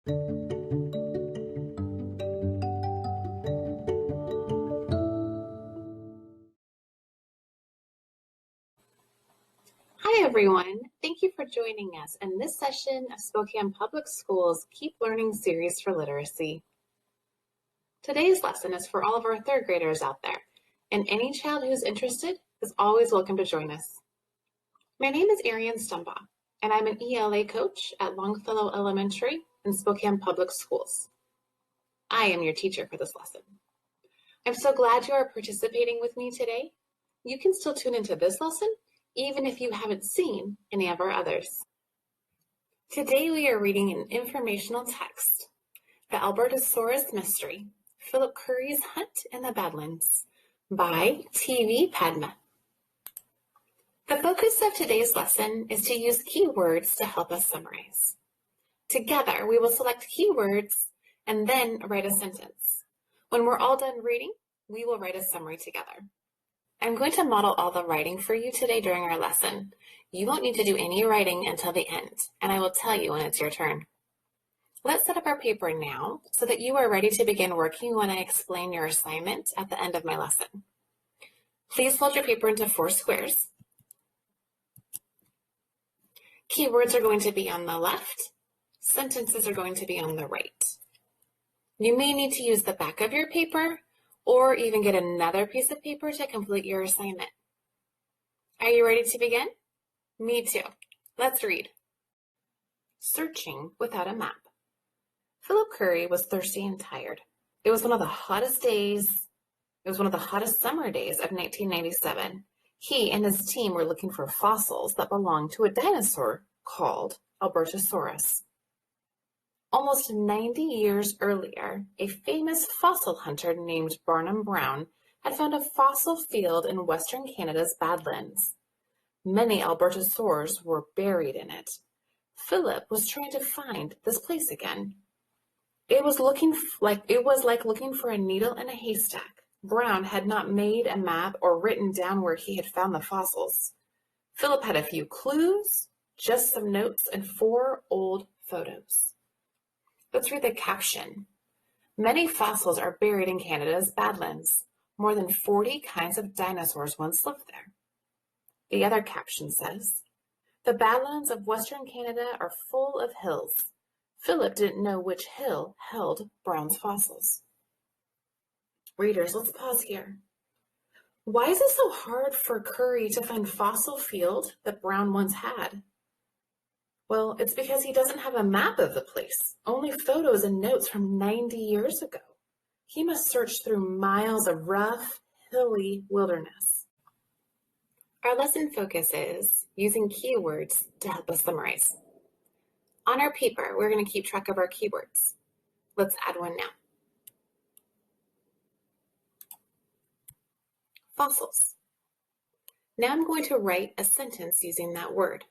Hi everyone, thank you for joining us in this session of Spokane Public Schools Keep Learning series for literacy. Today's lesson is for all of our third graders out there, and any child who's interested is always welcome to join us. My name is Arian Stumbaugh, and I'm an ELA coach at Longfellow Elementary in Spokane Public Schools. I am your teacher for this lesson. I'm so glad you are participating with me today. You can still tune into this lesson even if you haven't seen any of our others. Today we are reading an informational text, The Albertosaurus Mystery, Philip Currie's Hunt in the Badlands, by T.V. Padma. The focus of today's lesson is to use keywords to help us summarize. Together we will select keywords and then write a sentence. When we're all done reading, we will write a summary together. I'm going to model all the writing for you today during our lesson. You won't need to do any writing until the end, and I will tell you when it's your turn. Let's set up our paper now so that you are ready to begin working when I explain your assignment at the end of my lesson. Please fold your paper into 4 squares. Keywords are going to be on the left. Sentences are going to be on the right. You may need to use the back of your paper or even get another piece of paper to complete your assignment. Are you ready to begin? Me too. Let's read. Searching without a map. Philip Currie was thirsty and tired. It was one of the hottest summer days of 1997. He and his team were looking for fossils that belonged to a dinosaur called Albertosaurus. Almost 90 years earlier, a famous fossil hunter named Barnum Brown had found a fossil field in Western Canada's Badlands. Many Albertosaurs were buried in it. Philip was trying to find this place again. It was like looking for a needle in a haystack. Brown had not made a map or written down where he had found the fossils. Philip had a few clues, just some notes, and 4 old photos. Let's read the caption. Many fossils are buried in Canada's Badlands. More than 40 kinds of dinosaurs once lived there. The other caption says, the Badlands of Western Canada are full of hills. Philip didn't know which hill held Brown's fossils. Readers, let's pause here. Why is it so hard for Currie to find fossil field that Brown once had? Well, it's because he doesn't have a map of the place, only photos and notes from 90 years ago. He must search through miles of rough, hilly wilderness. Our lesson focus is using keywords to help us summarize. On our paper, we're going to keep track of our keywords. Let's add one now. Fossils. Now I'm going to write a sentence using that word.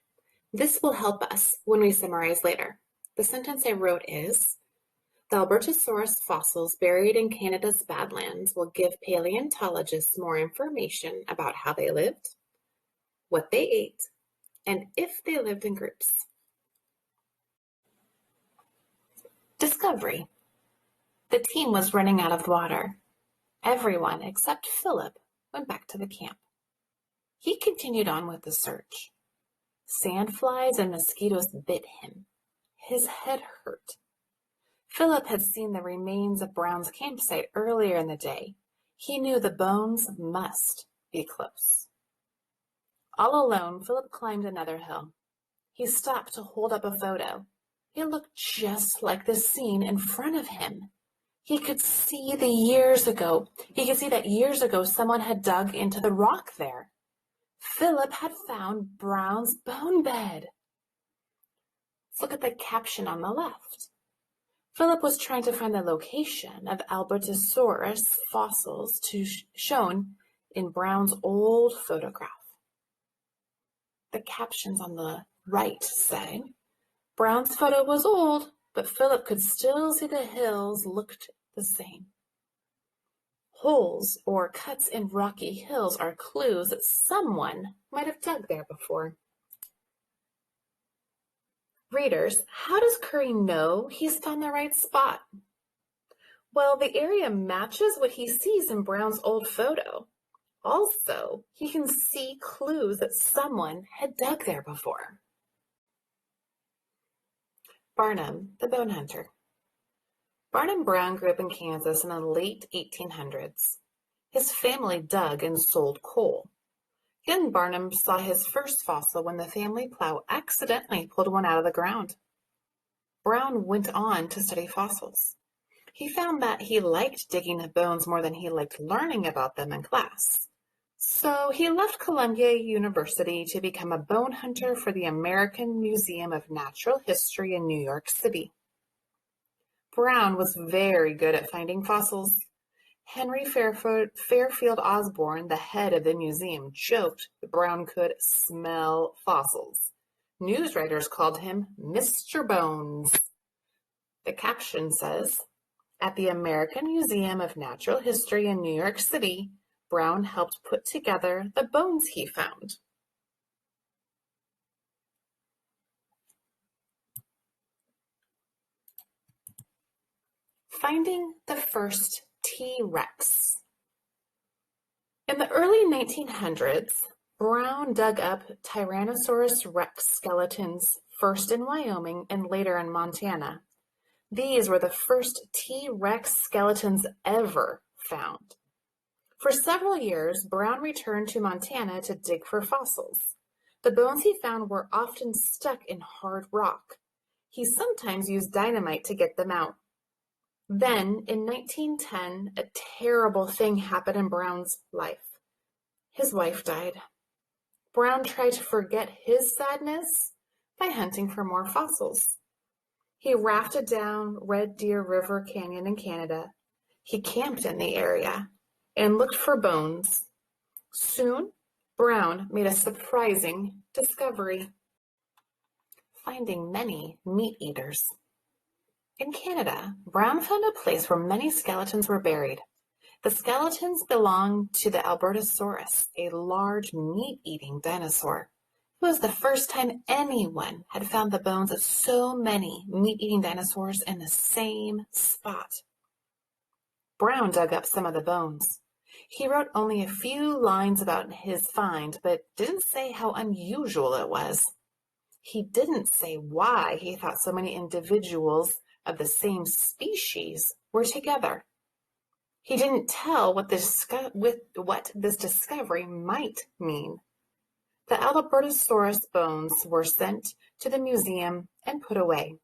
This will help us when we summarize later. The sentence I wrote is, the Albertosaurus fossils buried in Canada's Badlands will give paleontologists more information about how they lived, what they ate, and if they lived in groups. Discovery. The team was running out of water. Everyone except Philip went back to the camp. He continued on with the search. Sandflies and mosquitoes bit him. His head hurt. Philip had seen the remains of Brown's campsite earlier in the day. He knew the bones must be close. All alone, Philip climbed another hill. He stopped to hold up a photo. It looked just like the scene in front of him. He could see that years ago someone had dug into the rock there. Philip had found Brown's bone bed. Let's look at the caption on the left. Philip was trying to find the location of Albertosaurus fossils shown in Brown's old photograph. The captions on the right say, Brown's photo was old, but Philip could still see the hills looked the same. Holes or cuts in rocky hills are clues that someone might have dug there before. Readers, how does Curry know he's found the right spot? Well, the area matches what he sees in Brown's old photo. Also, he can see clues that someone had dug there before. Barnum, the bone hunter. Barnum Brown grew up in Kansas in the late 1800s. His family dug and sold coal. Young Barnum saw his first fossil when the family plow accidentally pulled one out of the ground. Brown went on to study fossils. He found that he liked digging up bones more than he liked learning about them in class. So he left Columbia University to become a bone hunter for the American Museum of Natural History in New York City. Brown was very good at finding fossils. Henry Fairfield Osborne, the head of the museum, joked that Brown could smell fossils. News writers called him Mr. Bones. The caption says, "At the American Museum of Natural History in New York City, Brown helped put together the bones he found." Finding the first T-Rex. In the early 1900s, Brown dug up Tyrannosaurus rex skeletons, first in Wyoming and later in Montana. These were the first T-Rex skeletons ever found. For several years, Brown returned to Montana to dig for fossils. The bones he found were often stuck in hard rock. He sometimes used dynamite to get them out. Then, in 1910, a terrible thing happened in Brown's life. His wife died. Brown tried to forget his sadness by hunting for more fossils. He rafted down Red Deer River Canyon in Canada. He camped in the area and looked for bones. Soon, Brown made a surprising discovery: finding many meat eaters. In Canada, Brown found a place where many skeletons were buried. The skeletons belonged to the Albertosaurus, a large meat-eating dinosaur. It was the first time anyone had found the bones of so many meat-eating dinosaurs in the same spot. Brown dug up some of the bones. He wrote only a few lines about his find, but didn't say how unusual it was. He didn't say why he thought so many individuals of the same species were together. He didn't tell what this discovery might mean. The Albertosaurus bones were sent to the museum and put away.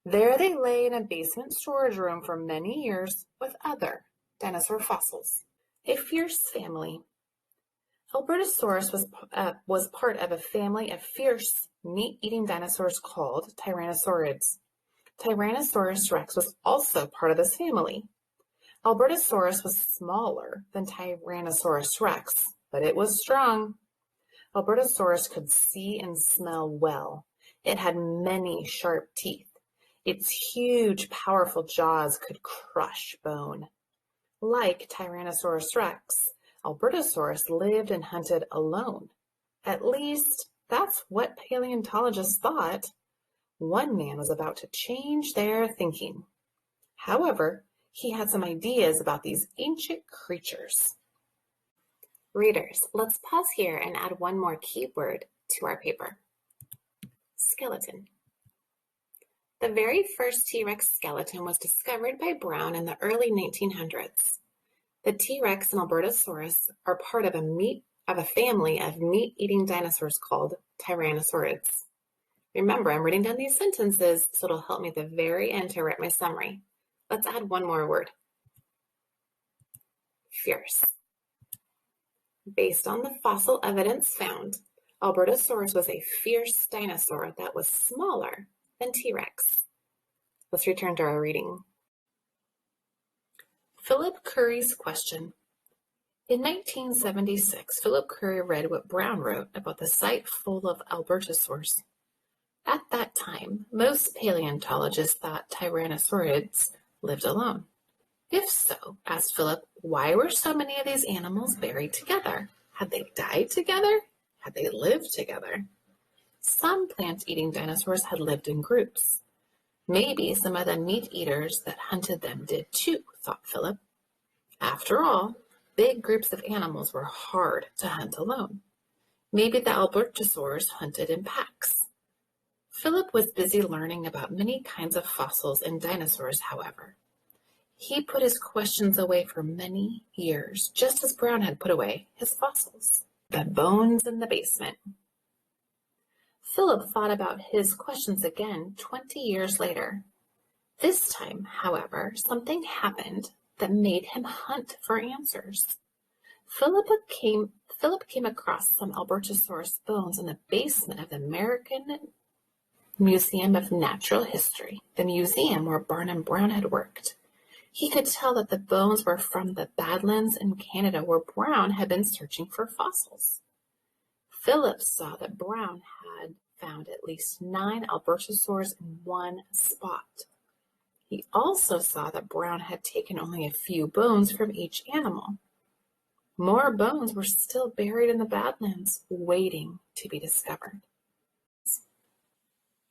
There they lay in a basement storage room for many years with other dinosaur fossils. A fierce family. Albertosaurus was part of a family of fierce meat-eating dinosaurs called Tyrannosaurids. Tyrannosaurus rex was also part of this family. Albertosaurus was smaller than Tyrannosaurus rex, but it was strong. Albertosaurus could see and smell well. It had many sharp teeth. Its huge, powerful jaws could crush bone. Like Tyrannosaurus rex, Albertosaurus lived and hunted alone. At least, that's what paleontologists thought. One man was about to change their thinking. However, he had some ideas about these ancient creatures. Readers, let's pause here and add one more keyword to our paper. Skeleton. The very first T-Rex skeleton was discovered by Brown in the early 1900s. The T-Rex and Albertosaurus are part of a family of meat-eating dinosaurs called Tyrannosaurids. Remember, I'm writing down these sentences, so it'll help me at the very end to write my summary. Let's add one more word. Fierce. Based on the fossil evidence found, Albertosaurus was a fierce dinosaur that was smaller than T-Rex. Let's return to our reading. Philip Curry's question. In 1976, Philip Curry read what Brown wrote about the site full of Albertosaurs. At that time, most paleontologists thought Tyrannosaurids lived alone. If so, asked Philip, why were so many of these animals buried together? Had they died together? Had they lived together? Some plant-eating dinosaurs had lived in groups. Maybe some of the meat-eaters that hunted them did too, thought Philip. After all, big groups of animals were hard to hunt alone. Maybe the Albertosaurus hunted in packs. Philip was busy learning about many kinds of fossils and dinosaurs, however. He put his questions away for many years, just as Brown had put away his fossils. The bones in the basement. Philip thought about his questions again 20 years later. This time, however, something happened that made him hunt for answers. Philip came across some Albertosaurus bones in the basement of the American Museum of Natural History, the museum where Barnum Brown had worked. He could tell that the bones were from the Badlands in Canada where Brown had been searching for fossils. Philip saw that Brown had found at least 9 Albertosaurs in one spot. He also saw that Brown had taken only a few bones from each animal. More bones were still buried in the Badlands, waiting to be discovered.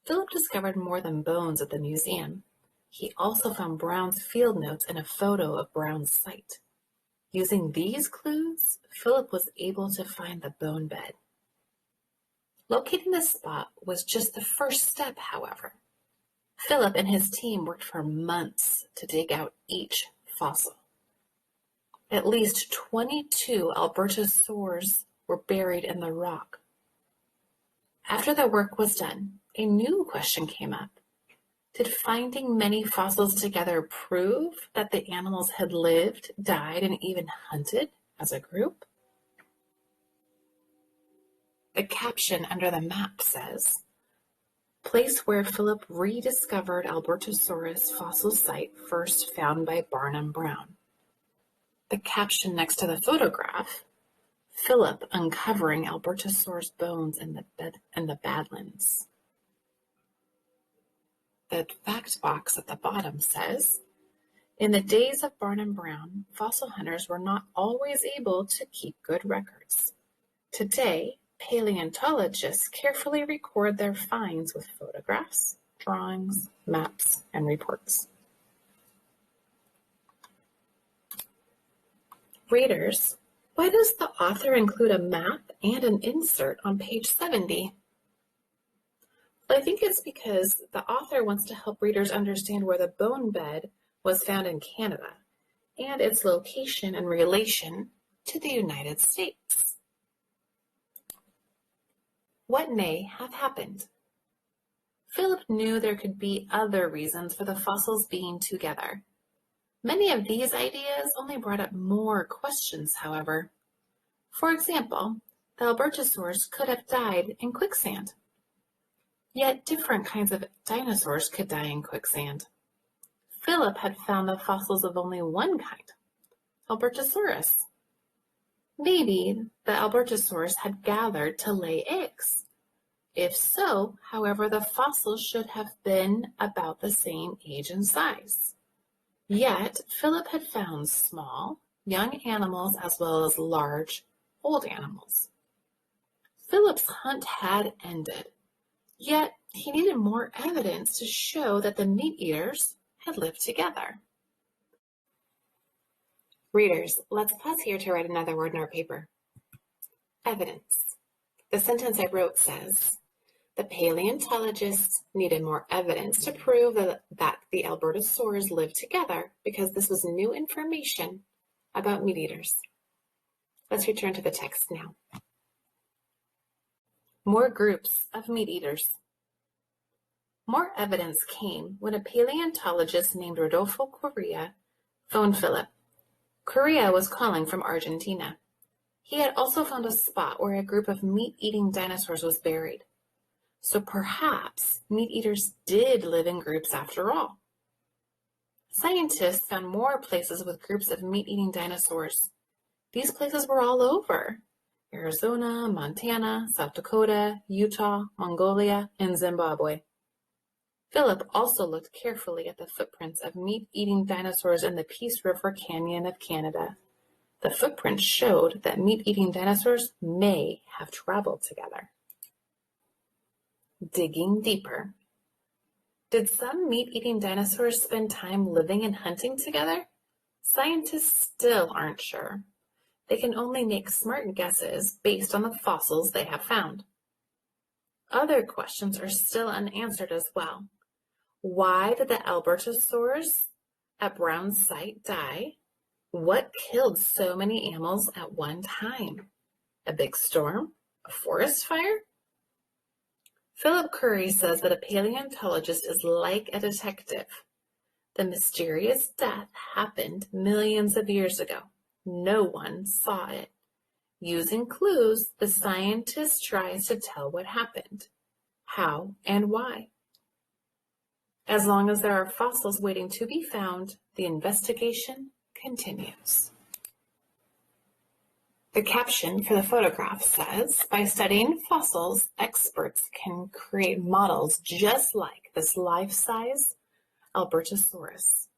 Philip discovered more than bones at the museum. He also found Brown's field notes and a photo of Brown's site. Using these clues, Philip was able to find the bone bed. Locating the spot was just the first step, however. Philip and his team worked for months to dig out each fossil. At least 22 Albertosaurs were buried in the rock. After the work was done, a new question came up. Did finding many fossils together prove that the animals had lived, died, and even hunted as a group? The caption under the map says, "Place where Philip rediscovered Albertosaurus fossil site first found by Barnum Brown." The caption next to the photograph, "Philip uncovering Albertosaurus bones in the Badlands." The fact box at the bottom says, "In the days of Barnum Brown, fossil hunters were not always able to keep good records. Today, paleontologists carefully record their finds with photographs, drawings, maps, and reports." Readers, why does the author include a map and an insert on page 70? Well, I think it's because the author wants to help readers understand where the bone bed was found in Canada and its location in relation to the United States. What may have happened? Philip knew there could be other reasons for the fossils being together. Many of these ideas only brought up more questions, however. For example, the Albertosaurus could have died in quicksand. Yet different kinds of dinosaurs could die in quicksand. Philip had found the fossils of only one kind, Albertosaurus. Maybe the Albertosaurus had gathered to lay eggs. If so, however, the fossils should have been about the same age and size. Yet, Philip had found small, young animals as well as large, old animals. Philip's hunt had ended, yet he needed more evidence to show that the meat-eaters had lived together. Readers, let's pause here to write another word in our paper. Evidence. The sentence I wrote says, "The paleontologists needed more evidence to prove that the Albertosaurs lived together because this was new information about meat-eaters." Let's return to the text now. More groups of meat-eaters. More evidence came when a paleontologist named Rodolfo Correa phoned Philip. Correa was calling from Argentina. He had also found a spot where a group of meat-eating dinosaurs was buried. So perhaps meat-eaters did live in groups after all. Scientists found more places with groups of meat-eating dinosaurs. These places were all over: Arizona, Montana, South Dakota, Utah, Mongolia, and Zimbabwe. Philip also looked carefully at the footprints of meat-eating dinosaurs in the Peace River Canyon of Canada. The footprints showed that meat-eating dinosaurs may have traveled together. Digging deeper. Did some meat-eating dinosaurs spend time living and hunting together? Scientists still aren't sure. They can only make smart guesses based on the fossils they have found. Other questions are still unanswered as well. Why did the Albertosaurus at Brown's site die? What killed so many animals at one time? A big storm? A forest fire? Philip Curry says that a paleontologist is like a detective. The mysterious death happened millions of years ago. No one saw it. Using clues, the scientist tries to tell what happened, how, and why. As long as there are fossils waiting to be found, the investigation continues. The caption for the photograph says, by studying fossils, experts can create models just like this life-size Albertosaurus.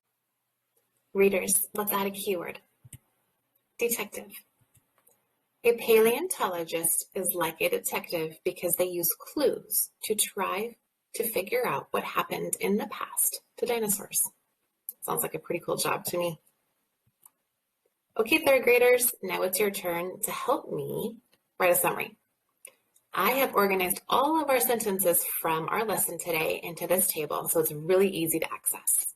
Readers, let's add a keyword. Detective. A paleontologist is like a detective because they use clues to try to figure out what happened in the past to dinosaurs. Sounds like a pretty cool job to me. Okay, third graders, now it's your turn to help me write a summary. I have organized all of our sentences from our lesson today into this table, so it's really easy to access.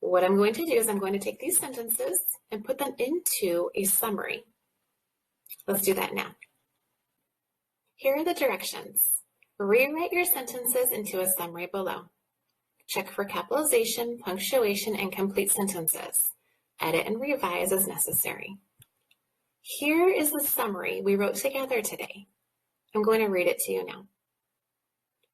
What I'm going to do is I'm going to take these sentences and put them into a summary. Let's do that now. Here are the directions. Rewrite your sentences into a summary below. Check for capitalization, punctuation, and complete sentences. Edit and revise as necessary. Here is the summary we wrote together today. I'm going to read it to you now.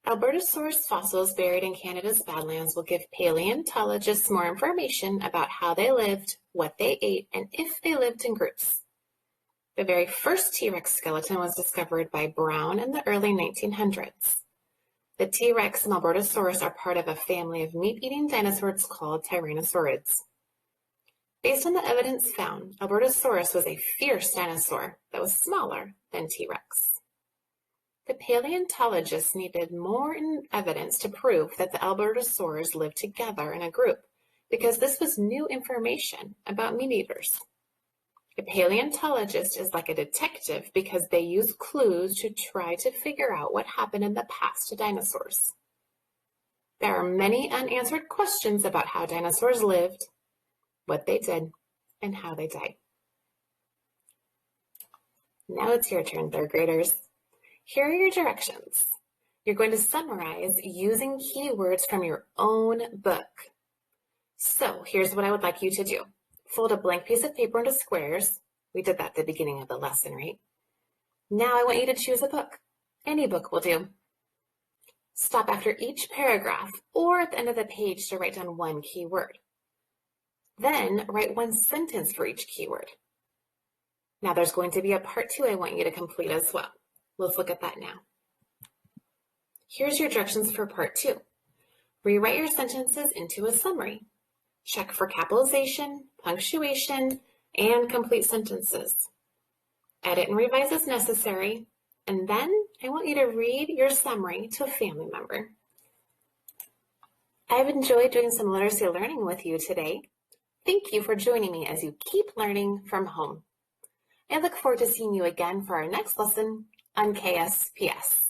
Albertosaurus fossils buried in Canada's Badlands will give paleontologists more information about how they lived, what they ate, and if they lived in groups. The very first T-Rex skeleton was discovered by Brown in the early 1900s. The T-Rex and Albertosaurus are part of a family of meat-eating dinosaurs called Tyrannosaurids. Based on the evidence found, Albertosaurus was a fierce dinosaur that was smaller than T-Rex. The paleontologists needed more evidence to prove that the Albertosaurs lived together in a group because this was new information about meat-eaters. A paleontologist is like a detective because they use clues to try to figure out what happened in the past to dinosaurs. There are many unanswered questions about how dinosaurs lived, what they did, and how they died. Now it's your turn, third graders. Here are your directions. You're going to summarize using keywords from your own book. So here's what I would like you to do. Fold a blank piece of paper into squares. We did that at the beginning of the lesson, right? Now I want you to choose a book. Any book will do. Stop after each paragraph or at the end of the page to write down one keyword. Then write one sentence for each keyword. Now there's going to be a part 2 I want you to complete as well. Let's look at that now. Here's your directions for part 2. Rewrite your sentences into a summary. Check for capitalization, punctuation, and complete sentences. Edit and revise as necessary. And then I want you to read your summary to a family member. I've enjoyed doing some literacy learning with you today. Thank you for joining me as you keep learning from home. I look forward to seeing you again for our next lesson on KSPS.